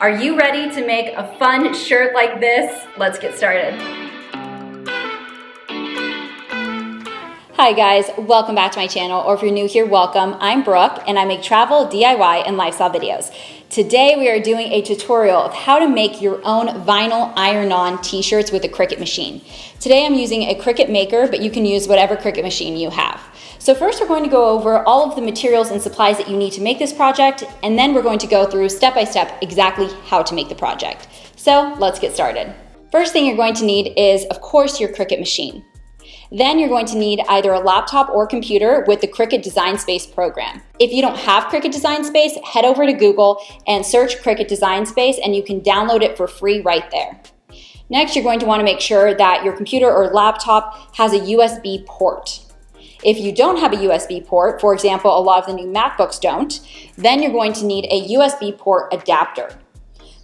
Are you ready to make a fun shirt like this? Let's get started. Hi guys, welcome back to my channel, or if you're new here, welcome. I'm Brooke and I make travel, DIY, and lifestyle videos. Today we are doing a tutorial of how to make your own vinyl iron-on t-shirts with a Cricut machine. Today I'm using a Cricut maker, but you can use whatever Cricut machine you have. So first we're going to go over all of the materials and supplies that you need to make this project, and then we're going to go through step by step exactly how to make the project. So let's get started. First thing you're going to need is, of course, your Cricut machine. Then you're going to need either a laptop or computer with the Cricut Design Space program. If you don't have Cricut Design Space, head over to Google and search Cricut Design Space and you can download it for free right there. Next, you're going to want to make sure that your computer or laptop has a USB port. If you don't have a USB port, for example, a lot of the new MacBooks don't, then you're going to need a USB port adapter.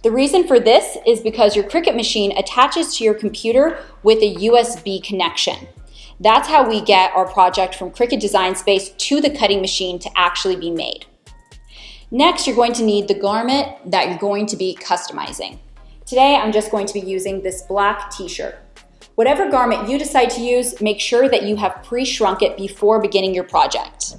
The reason for this is because your Cricut machine attaches to your computer with a USB connection. That's how we get our project from Cricut Design Space to the cutting machine to actually be made. Next, you're going to need the garment that you're going to be customizing. Today, I'm just going to be using this black t-shirt. Whatever garment you decide to use, make sure that you have pre-shrunk it before beginning your project.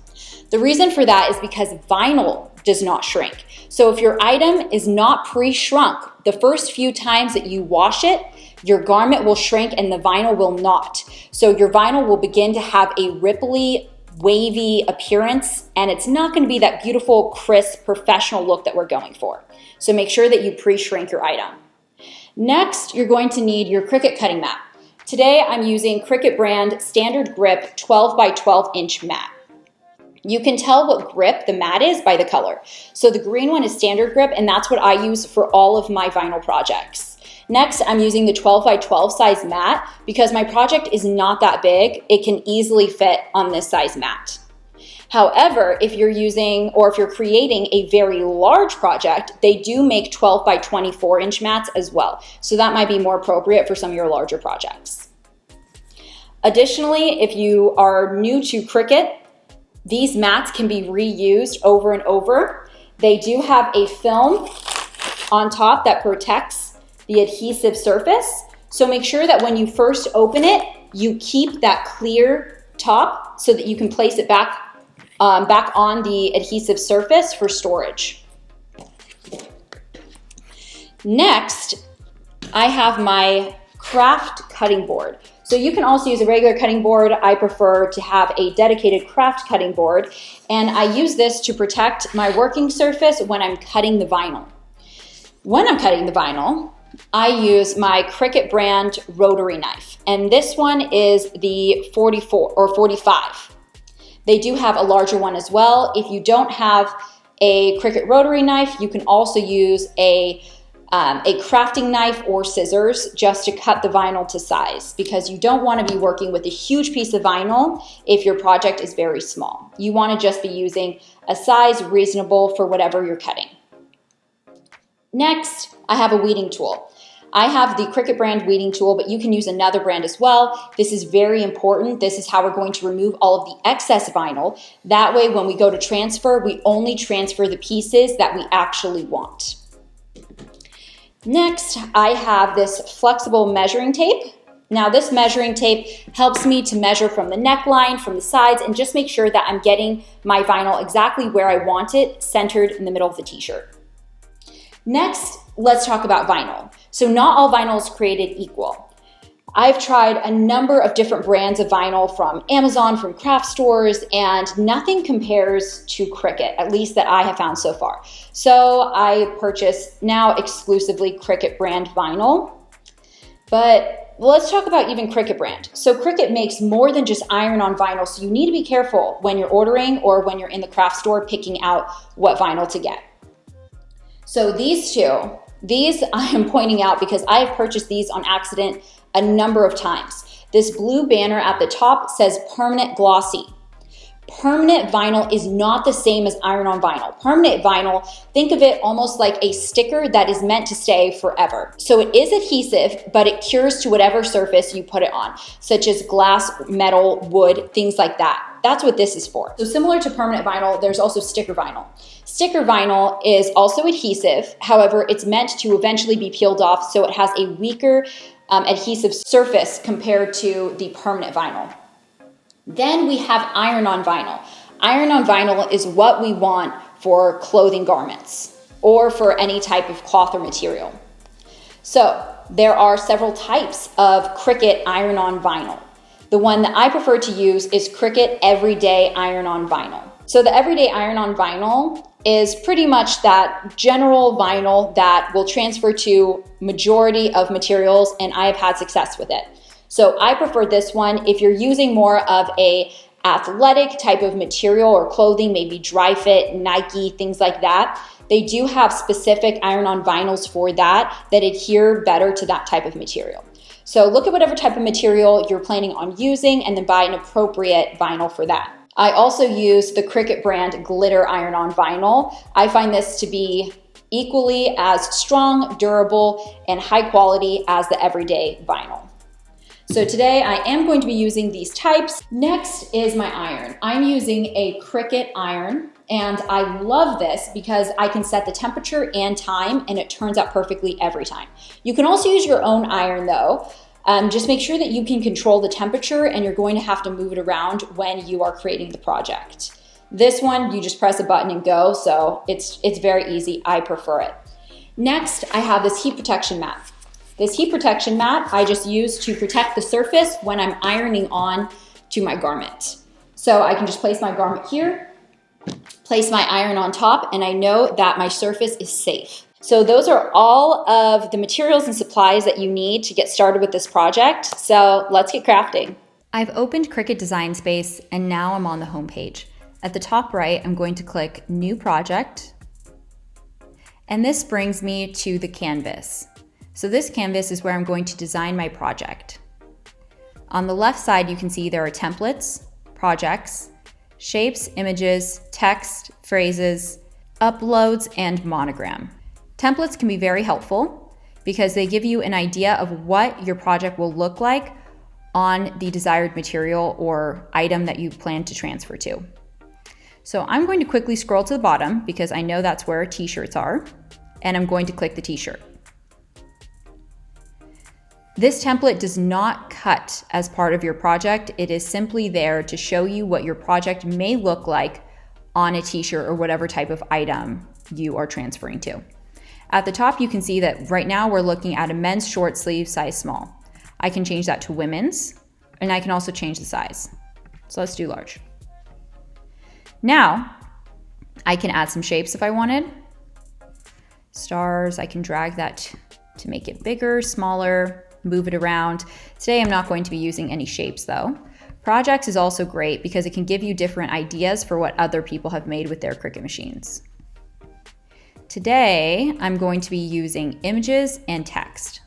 The reason for that is because vinyl does not shrink. So if your item is not pre-shrunk, the first few times that you wash it, your garment will shrink and the vinyl will not. So your vinyl will begin to have a ripply, wavy appearance, and it's not going to be that beautiful, crisp, professional look that we're going for. So make sure that you pre-shrink your item. Next, you're going to need your Cricut cutting mat. Today, I'm using Cricut brand Standard Grip 12 by 12 inch mat. You can tell what grip the mat is by the color. So the green one is Standard Grip, and that's what I use for all of my vinyl projects. Next, I'm using the 12 by 12 size mat because my project is not that big. It can easily fit on this size mat. However, if you're using or if you're creating a very large project, they do make 12 by 24 inch mats as well. So that might be more appropriate for some of your larger projects. Additionally, if you are new to Cricut, these mats can be reused over and over. They do have a film on top that protects the adhesive surface. So make sure that when you first open it, you keep that clear top so that you can place it back on the adhesive surface for storage. Next, I have my craft cutting board. So you can also use a regular cutting board. I prefer to have a dedicated craft cutting board, and I use this to protect my working surface when I'm cutting the vinyl. When I'm cutting the vinyl, I use my Cricut brand rotary knife, and this one is the 44 or 45. They do have a larger one as well. If you don't have a Cricut rotary knife, you can also use a crafting knife or scissors just to cut the vinyl to size, because you don't want to be working with a huge piece of vinyl if your project is very small. You want to just be using a size reasonable for whatever you're cutting. Next, I have a weeding tool. I have the Cricut brand weeding tool, but you can use another brand as well. This is very important. This is how we're going to remove all of the excess vinyl. That way, when we go to transfer, we only transfer the pieces that we actually want. Next, I have this flexible measuring tape. Now, this measuring tape helps me to measure from the neckline, from the sides, and just make sure that I'm getting my vinyl exactly where I want it, centered in the middle of the t-shirt. Next, let's talk about vinyl. So not all vinyl is created equal. I've tried a number of different brands of vinyl from Amazon, from craft stores, and nothing compares to Cricut, at least that I have found so far. So I purchase now exclusively Cricut brand vinyl. But let's talk about even Cricut brand. So Cricut makes more than just iron-on vinyl, so you need to be careful when you're ordering or when you're in the craft store picking out what vinyl to get. So these I am pointing out because I have purchased these on accident a number of times. This blue banner at the top says permanent glossy. Permanent vinyl is not the same as iron-on vinyl. Permanent vinyl, think of it almost like a sticker that is meant to stay forever. So it is adhesive, but it cures to whatever surface you put it on, such as glass, metal, wood, things like that. That's what this is for. So similar to permanent vinyl, there's also sticker vinyl. Sticker vinyl is also adhesive. However, it's meant to eventually be peeled off, so it has a weaker adhesive surface compared to the permanent vinyl. Then we have iron-on vinyl. Iron-on vinyl is what we want for clothing garments or for any type of cloth or material. So there are several types of Cricut iron-on vinyl. The one that I prefer to use is Cricut Everyday Iron-On Vinyl. So the Everyday Iron-On Vinyl is pretty much that general vinyl that will transfer to majority of materials, and I have had success with it. So I prefer this one. If you're using more of a athletic type of material or clothing, maybe dry fit, Nike, things like that, they do have specific iron-on vinyls for that adhere better to that type of material. So look at whatever type of material you're planning on using and then buy an appropriate vinyl for that. I also use the Cricut brand Glitter Iron-On Vinyl. I find this to be equally as strong, durable, and high quality as the Everyday Vinyl. So today I am going to be using these types. Next is my iron. I'm using a Cricut iron, and I love this because I can set the temperature and time and it turns out perfectly every time. You can also use your own iron though. Just make sure that you can control the temperature and you're going to have to move it around when you are creating the project. This one, you just press a button and go, so it's very easy. I prefer it. Next, I have this heat protection mat. This heat protection mat I just use to protect the surface when I'm ironing on to my garment. So I can just place my garment here, place my iron on top, and I know that my surface is safe. So those are all of the materials and supplies that you need to get started with this project. So let's get crafting. I've opened Cricut Design Space and now I'm on the home page. At the top right, I'm going to click New Project. And this brings me to the canvas. So this canvas is where I'm going to design my project. On the left side, you can see there are templates, projects, shapes, images, text, phrases, uploads, and monogram. Templates can be very helpful because they give you an idea of what your project will look like on the desired material or item that you plan to transfer to. So I'm going to quickly scroll to the bottom because I know that's where t-shirts are, and I'm going to click the t-shirt. This template does not cut as part of your project. It is simply there to show you what your project may look like on a t-shirt or whatever type of item you are transferring to. At the top, you can see that right now we're looking at a men's short sleeve size small. I can change that to women's, and I can also change the size. So let's do large. Now, I can add some shapes if I wanted. Stars, I can drag that to make it bigger, smaller, move it around. Today, I'm not going to be using any shapes though. Projects is also great because it can give you different ideas for what other people have made with their Cricut machines. Today, I'm going to be using images and text.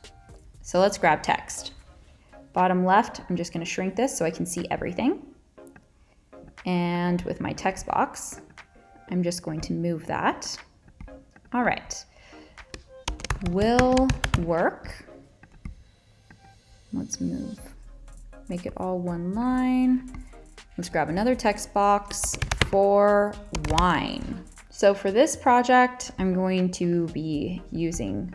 So let's grab text. Bottom left, I'm just going to shrink this so I can see everything. And with my text box, I'm just going to move that. All right. Will work. Let's move. Make it all one line. Let's grab another text box for wine. So for this project, I'm going to be using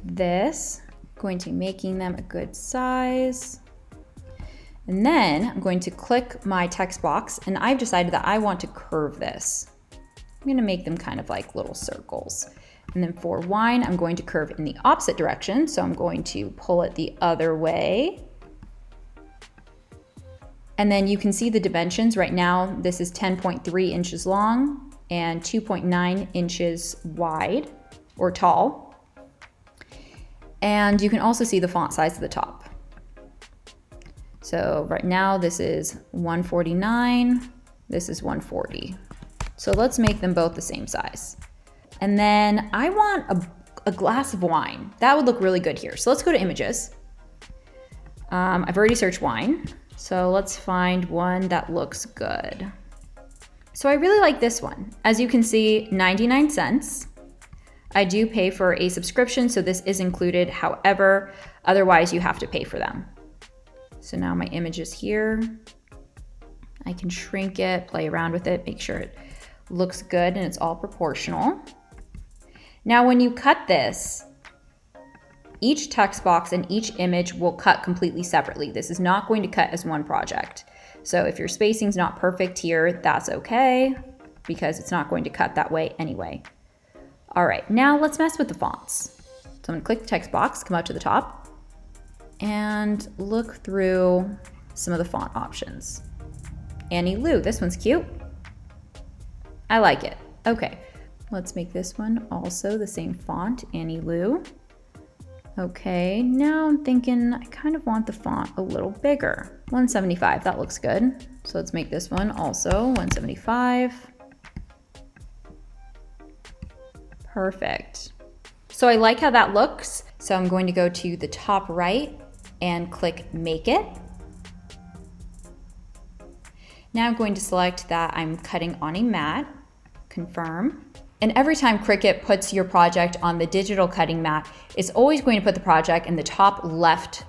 this, going to be making them a good size. And then I'm going to click my text box, and I've decided that I want to curve this. I'm going to make them kind of like little circles. And then for wine, I'm going to curve in the opposite direction. So I'm going to pull it the other way. And then you can see the dimensions. Right now, this is 10.3 inches long and 2.9 inches wide or tall. And you can also see the font size at the top. So right now this is 149, this is 140. So let's make them both the same size. And then I want a glass of wine. That would look really good here. So let's go to images. I've already searched wine. So let's find one that looks good. So I really like this one. As you can see, 99 cents. I do pay for a subscription, so this is included. However, otherwise you have to pay for them. So now my image is here. I can shrink it, play around with it, make sure it looks good and it's all proportional. Now when you cut this, each text box and each image will cut completely separately. This is not going to cut as one project. So if your spacing's not perfect here, that's okay, because it's not going to cut that way anyway. All right, now let's mess with the fonts. So I'm gonna click the text box, come out to the top, and look through some of the font options. Annie Lou, this one's cute. I like it. Okay, let's make this one also the same font, Annie Lou. Okay, now I'm thinking I kind of want the font a little bigger. 175, that looks good. So let's make this one also 175. Perfect. So I like how that looks. So I'm going to go to the top right and click Make It. Now I'm going to select that I'm cutting on a mat, confirm. And every time Cricut puts your project on the digital cutting mat, it's always going to put the project in the top left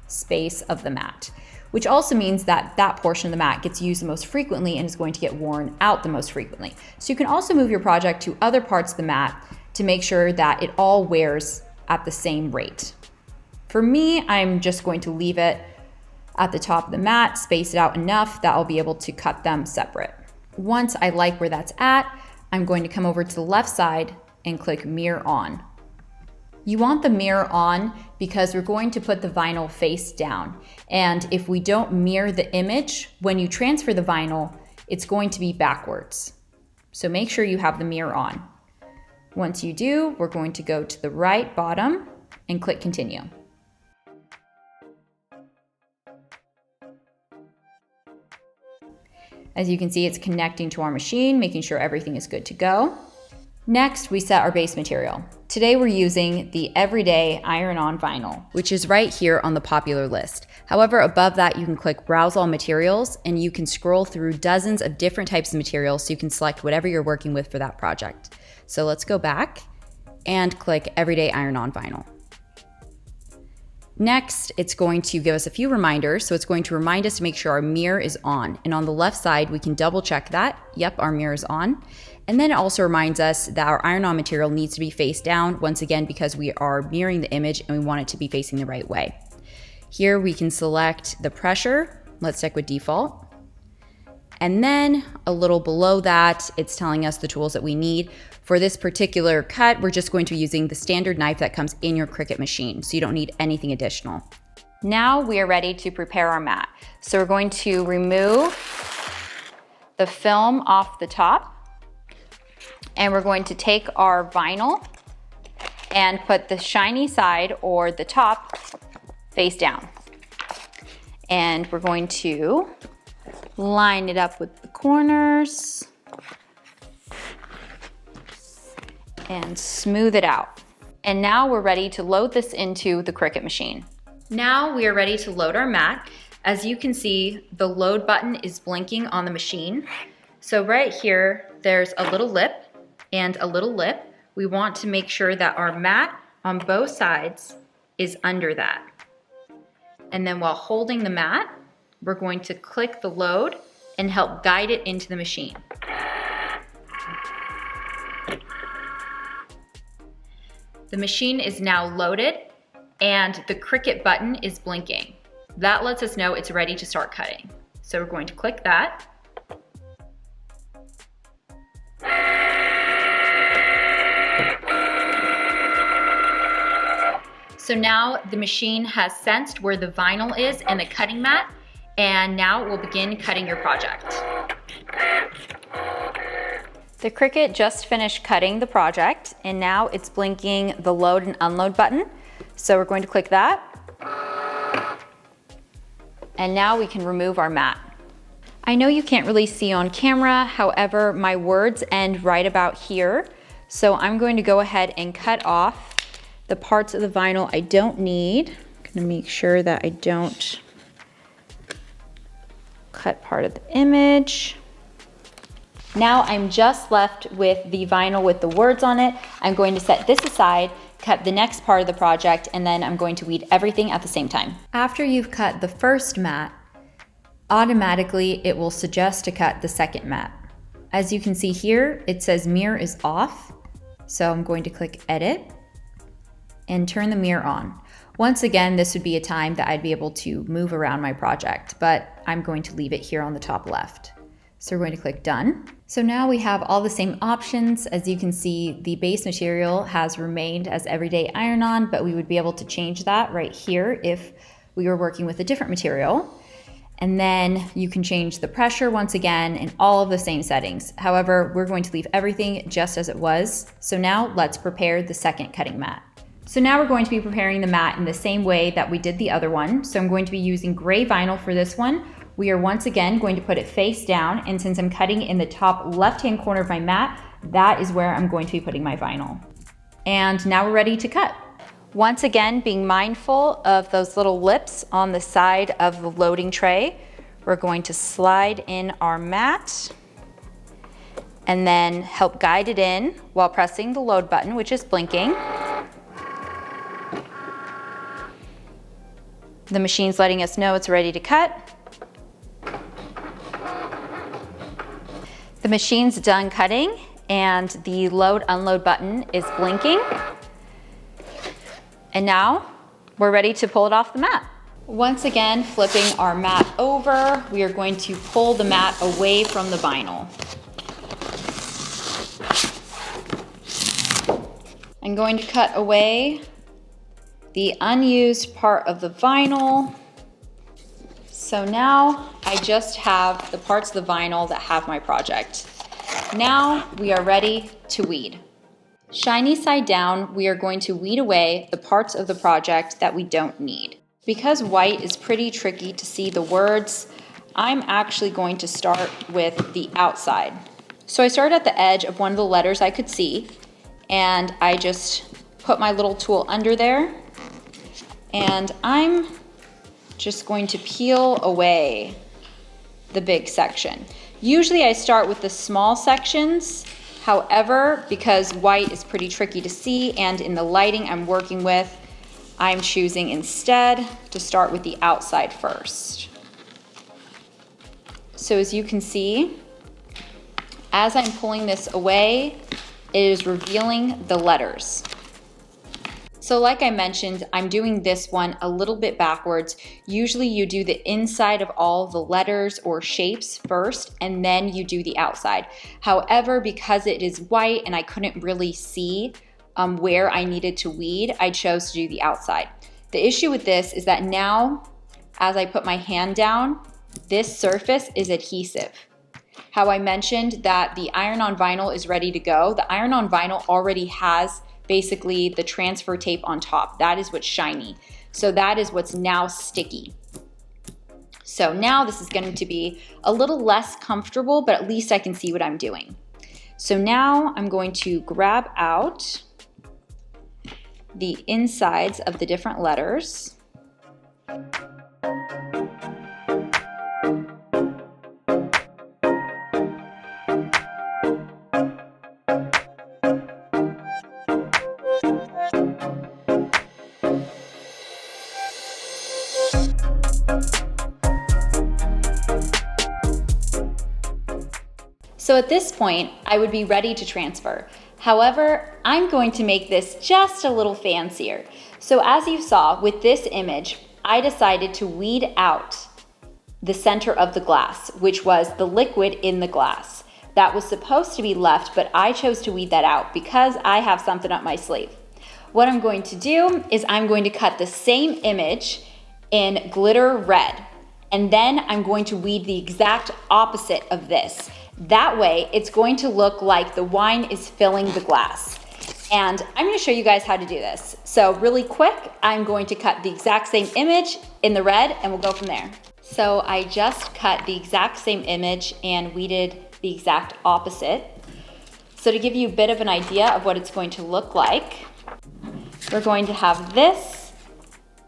space of the mat, which also means that that portion of the mat gets used the most frequently and is going to get worn out the most frequently. So you can also move your project to other parts of the mat to make sure that it all wears at the same rate. For me, I'm just going to leave it at the top of the mat, space it out enough that I'll be able to cut them separate. Once I like where that's at, I'm going to come over to the left side and click Mirror On. You want the mirror on because we're going to put the vinyl face down. And if we don't mirror the image, when you transfer the vinyl, it's going to be backwards. So make sure you have the mirror on. Once you do, we're going to go to the right bottom and click Continue. As you can see, it's connecting to our machine, making sure everything is good to go. Next, we set our base material. Today we're using the Everyday Iron-On Vinyl, which is right here on the popular list. However, above that, you can click Browse All Materials, and you can scroll through dozens of different types of materials so you can select whatever you're working with for that project. So let's go back and click Everyday Iron-On Vinyl. Next, it's going to give us a few reminders. So it's going to remind us to make sure our mirror is on. And on the left side, we can double check that. Yep, our mirror is on. And then it also reminds us that our iron-on material needs to be face down, once again, because we are mirroring the image and we want it to be facing the right way. Here we can select the pressure. Let's stick with default. And then a little below that, it's telling us the tools that we need. For this particular cut, we're just going to be using the standard knife that comes in your Cricut machine, so you don't need anything additional. Now we are ready to prepare our mat. So we're going to remove the film off the top, and we're going to take our vinyl and put the shiny side or the top face down. And we're going to line it up with the corners and smooth it out. And now we're ready to load this into the Cricut machine. Now we are ready to load our mat. As you can see, the load button is blinking on the machine. So right here, there's a little lip and a little lip. We want to make sure that our mat on both sides is under that. And then while holding the mat, we're going to click the load and help guide it into the machine. The machine is now loaded and the Cricut button is blinking. That lets us know it's ready to start cutting. So we're going to click that. So now the machine has sensed where the vinyl is and the cutting mat, and now it will begin cutting your project. The Cricut just finished cutting the project, and now it's blinking the load and unload button. So we're going to click that. And now we can remove our mat. I know you can't really see on camera, however, my words end right about here. So I'm going to go ahead and cut off the parts of the vinyl I don't need. I'm gonna make sure that I don't cut part of the image. Now I'm just left with the vinyl with the words on it. I'm going to set this aside, cut the next part of the project, and then I'm going to weed everything at the same time. After you've cut the first mat, automatically it will suggest to cut the second mat. As you can see here, it says mirror is off. So I'm going to click edit and turn the mirror on. Once again, this would be a time that I'd be able to move around my project, but I'm going to leave it here on the top left. So we're going to click done. So now we have all the same options. As you can see, the base material has remained as everyday iron-on, but we would be able to change that right here if we were working with a different material. And then you can change the pressure once again in all of the same settings. However, we're going to leave everything just as it was. So now let's prepare the second cutting mat. So now we're going to be preparing the mat in the same way that we did the other one. So I'm going to be using gray vinyl for this one. We are once again going to put it face down, and since I'm cutting in the top left-hand corner of my mat, that is where I'm going to be putting my vinyl. And now we're ready to cut. Once again, being mindful of those little lips on the side of the loading tray, we're going to slide in our mat and then help guide it in while pressing the load button, which is blinking. The machine's letting us know it's ready to cut. The machine's done cutting and the load unload button is blinking. And now we're ready to pull it off the mat. Once again, flipping our mat over, we are going to pull the mat away from the vinyl. I'm going to cut away the unused part of the vinyl. So now I just have the parts of the vinyl that have my project. Now we are ready to weed. Shiny side down, we are going to weed away the parts of the project that we don't need. Because white is pretty tricky to see the words, I'm actually going to start with the outside. So I started at the edge of one of the letters I could see, and I just put my little tool under there, and I'm just going to peel away the big section. Usually I start with the small sections. However, because white is pretty tricky to see and in the lighting I'm working with, I'm choosing instead to start with the outside first. So as you can see, as I'm pulling this away, it is revealing the letters. So like I mentioned, I'm doing this one a little bit backwards. Usually you do the inside of all the letters or shapes first, and then you do the outside. However, because it is white and I couldn't really see where I needed to weed, I chose to do the outside. The issue with this is that now, as I put my hand down, this surface is adhesive. How I mentioned that the iron-on vinyl is ready to go, the iron-on vinyl already has basically the transfer tape on top. That is what's shiny. So that is what's now sticky. So now this is going to be a little less comfortable, but at least I can see what I'm doing. So now I'm going to grab out the insides of the different letters. So at this point, I would be ready to transfer. However, I'm going to make this just a little fancier. So as you saw with this image, I decided to weed out the center of the glass, which was the liquid in the glass. That was supposed to be left, but I chose to weed that out because I have something up my sleeve. What I'm going to do is I'm going to cut the same image in glitter red, and then I'm going to weed the exact opposite of this. That way, it's going to look like the wine is filling the glass. And I'm going to show you guys how to do this. So really quick, I'm going to cut the exact same image in the red, and we'll go from there. So I just cut the exact same image and weeded the exact opposite. So to give you a bit of an idea of what it's going to look like, we're going to have this,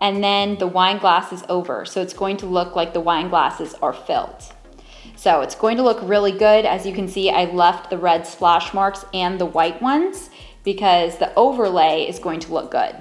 and then the wine glass is over. So it's going to look like the wine glasses are filled. So it's going to look really good. As you can see, I left the red splash marks and the white ones because the overlay is going to look good.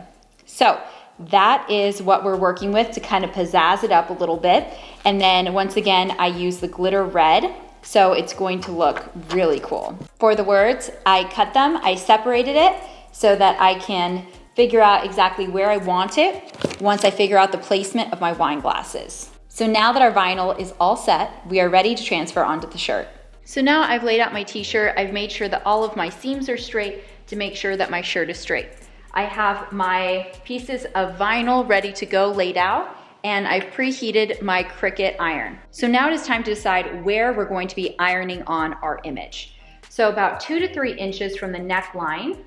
So that is what we're working with to kind of pizzazz it up a little bit. And then once again, I use the glitter red, so it's going to look really cool. For the words, I cut them, I separated it so that I can figure out exactly where I want it once I figure out the placement of my wine glasses. So now that our vinyl is all set, we are ready to transfer onto the shirt. So now I've laid out my t-shirt. I've made sure that all of my seams are straight to make sure that my shirt is straight. I have my pieces of vinyl ready to go laid out, and I've preheated my Cricut iron. So now it is time to decide where we're going to be ironing on our image. So about 2 to 3 inches from the neckline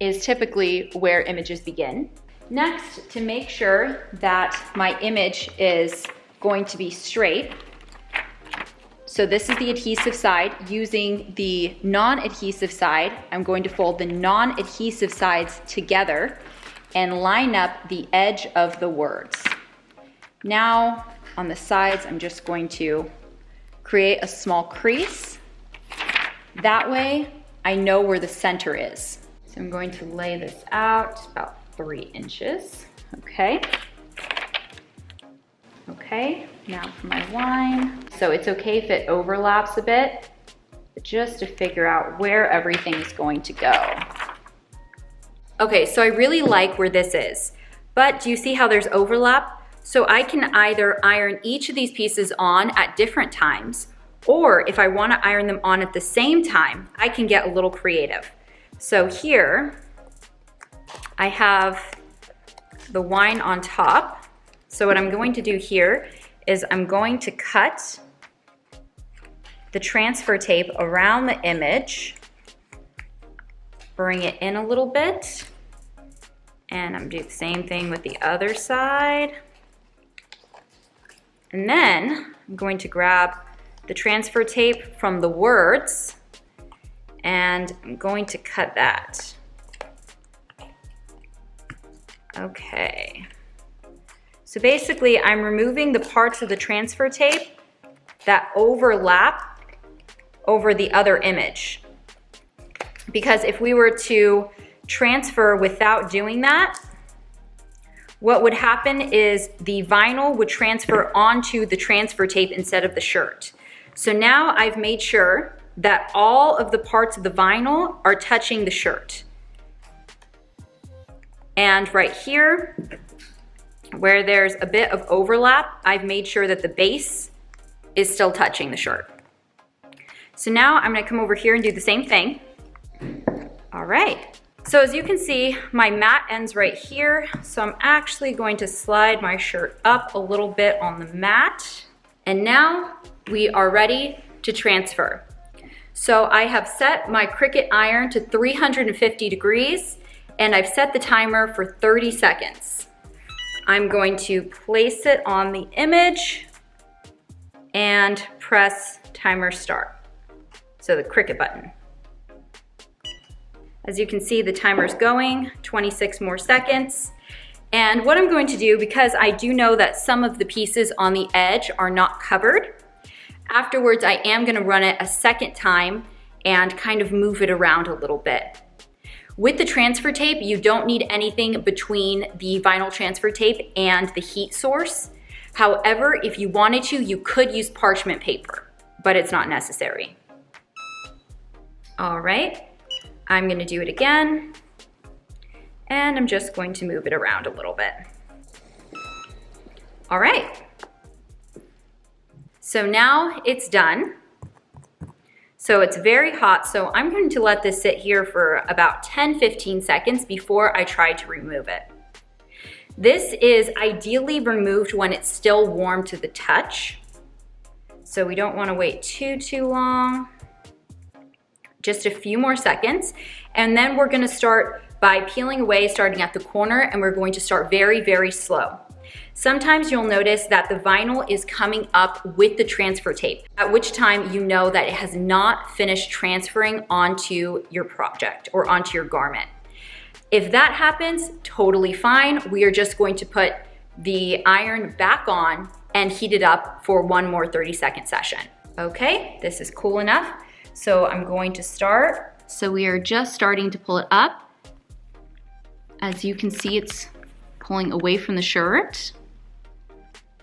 is typically where images begin. Next, to make sure that my image is going to be straight, so this is the adhesive side. Using the non-adhesive side, I'm going to fold the non-adhesive sides together and line up the edge of the words. Now, on the sides, I'm just going to create a small crease. That way, I know where the center is. So I'm going to lay this out about 3 inches, okay? Okay, now for my wine. So it's okay if it overlaps a bit, but just to figure out where everything is going to go. Okay, so I really like where this is, but do you see how there's overlap? So I can either iron each of these pieces on at different times, or if I want to iron them on at the same time, I can get a little creative. So here, I have the wine on top. So what I'm going to do here is I'm going to cut the transfer tape around the image, bring it in a little bit, and I'm gonna do the same thing with the other side. And then I'm going to grab the transfer tape from the words, and I'm going to cut that. Okay. So basically, I'm removing the parts of the transfer tape that overlap over the other image. Because if we were to transfer without doing that, what would happen is the vinyl would transfer onto the transfer tape instead of the shirt. So now I've made sure that all of the parts of the vinyl are touching the shirt. And right here, where there's a bit of overlap, I've made sure that the base is still touching the shirt. So now I'm gonna come over here and do the same thing. All right. So as you can see, my mat ends right here. So I'm actually going to slide my shirt up a little bit on the mat. And now we are ready to transfer. So I have set my Cricut iron to 350 degrees, and I've set the timer for 30 seconds. I'm going to place it on the image and press timer start. So the Cricut button. As you can see, the timer's going, 26 more seconds. And what I'm going to do, because I do know that some of the pieces on the edge are not covered, afterwards I am gonna run it a second time and kind of move it around a little bit. With the transfer tape, you don't need anything between the vinyl transfer tape and the heat source. However, if you wanted to, you could use parchment paper, but it's not necessary. All right, I'm gonna do it again, and I'm just going to move it around a little bit. All right, so now it's done. So it's very hot, so I'm going to let this sit here for about 10-15 seconds before I try to remove it. This is ideally removed when it's still warm to the touch. So we don't want to wait too long. Just a few more seconds. And then we're going to start by peeling away, starting at the corner, and we're going to start very, very slow. Sometimes you'll notice that the vinyl is coming up with the transfer tape, at which time you know that it has not finished transferring onto your project or onto your garment. If that happens, totally fine. We are just going to put the iron back on and heat it up for one more 30-second session. Okay, this is cool enough. So I'm going to start. So we are just starting to pull it up. As you can see, it's pulling away from the shirt.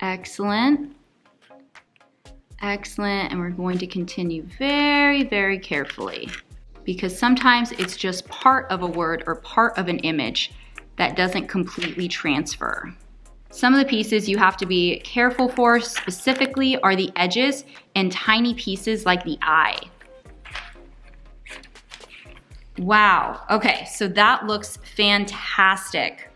Excellent. Excellent, and we're going to continue very, very carefully, because sometimes it's just part of a word or part of an image that doesn't completely transfer. Some of the pieces you have to be careful for specifically are the edges and tiny pieces like the eye. Wow, okay, so that looks fantastic.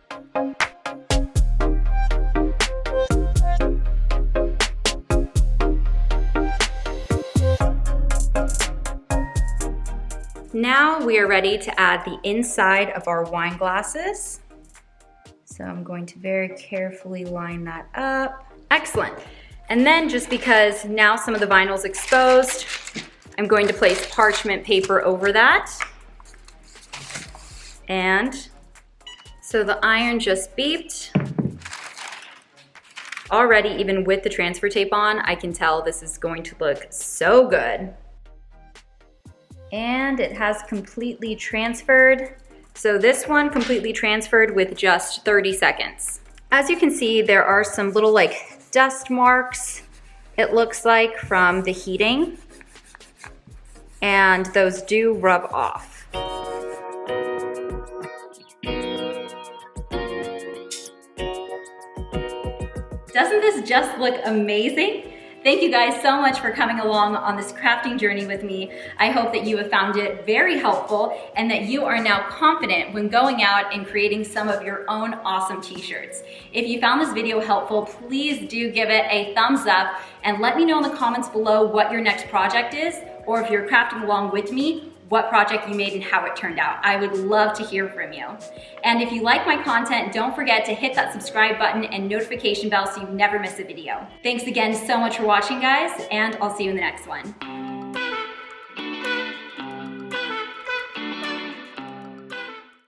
Now we are ready to add the inside of our wine glasses. So I'm going to very carefully line that up. Excellent. And then just because now some of the vinyl's exposed, I'm going to place parchment paper over that. And so the iron just beeped. Already, even with the transfer tape on, I can tell this is going to look so good. And it has completely transferred. So this one completely transferred with just 30 seconds. As you can see, there are some little like dust marks, it looks like, from the heating. And those do rub off. Doesn't this just look amazing? Thank you guys so much for coming along on this crafting journey with me. I hope that you have found it very helpful and that you are now confident when going out and creating some of your own awesome t-shirts. If you found this video helpful, please do give it a thumbs up and let me know in the comments below what your next project is, or if you're crafting along with me, what project you made and how it turned out. I would love to hear from you. And if you like my content, don't forget to hit that subscribe button and notification bell so you never miss a video. Thanks again so much for watching, guys, and I'll see you in the next one.